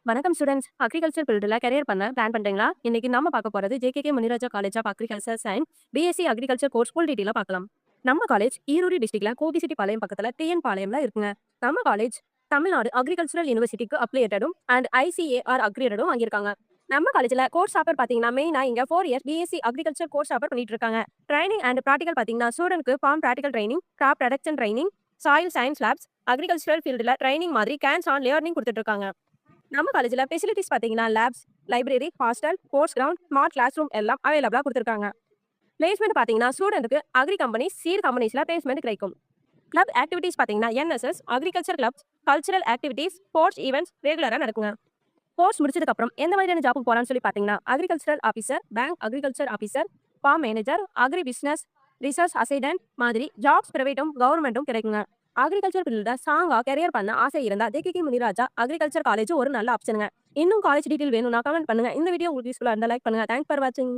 வணக்கம் students. Agriculture ஃபீல்டுல career பண்ண பிளான் பண்றீங்களா? இன்னைக்கு நம்ம பார்க்க போறது JKK Muniraja college of agriculture science BSc agriculture course full டீட்டெயிலா பார்க்கலாம். நம்ம காலேஜ் ஈரோடு டிஸ்ட்ரிக்ட்ல கோபிசிட்டி பக்கத்துல டிஎன் பாளையம்ல இருக்குங்க. நம்ம காலேஜ் தமிழ்நாடு அக்ரிகல்ச்சரல் யூனிவர்சிட்டிக்கு அப்ளியேட்டடும் அண்ட் ஐசிஏஆர் அக்ரிடடும் வாங்கியிருக்காங்க. நம்ம காலேஜ்ல கோர்ஸ் ஆஃபர் பாத்தீங்கன்னா மெயினா இங்க 4 years BSc agriculture course offer பண்ணிட்டு இருக்காங்க. ட்ரைனிங் அண்ட் ப்ராக்டிகல் பாத்தீங்கன்னா ஸ்டூடெண்ட்க்கு farm practical training, crop production training, soil science labs, agricultural ஃபீல்டுல ட்ரைனிங் மாதிரி கேன்ஸ் ஆன் லேர்னிங் கொடுத்துட்டு இருக்காங்க. நம்ம காலேஜ்ல ஃபெசிலிட்டிஸ் பாத்தீங்கன்னா labs, library, hostel, sports ground, smart class room எல்லாம் அவைலபிளா கொடுத்துருக்காங்க. பிளேஸ்மெண்ட் பாத்தீங்கன்னா ஸ்டூடெண்ட்டுக்கு அக்ரி கம்பெனி, சீட் கம்பெனிஸ்ல பிளேஸ்மெண்ட் கிடைக்கும். கிளப் ஆக்டிவிட்டிஸ் பாத்தீங்கன்னா NSS, agriculture clubs, cultural activities, sports events ரெகுலரா நடக்குங்க. கோர்ஸ் முடிச்சதுக்கு அப்புறம் எந்த மாதிரியான ஜாப்புக்கு போலாம்னு சொல்லி பாத்தீங்கன்னா agricultural officer, bank agriculture officer, farm manager, agri business, research assistant மாதிரி ஜாப்ஸ் பிரைவேட்டும் கவர்மெண்ட்டும் கிடைக்குங்க. அக்ரிகல்ச்சர் ஃபீல்ட்ல ஸ்ட்ராங்கா கரியர் பண்ண ஆசை இருந்தா ஜேகேகே முனிராஜா அக்ரிகல்ச்சர் காலேஜ் ஒரு நல்ல ஆப்ஷனுங்க. இன்னும் காலேஜ் டீடைல் வேணும்னா கமெண்ட் பண்ணுங்க. இந்த வீடியோ உங்களுக்கு யூஸ்ஃபுல்லா இருந்தா லைக் பண்ணுங்க. தேங்க்ஸ் ஃபார் வாட்சிங்.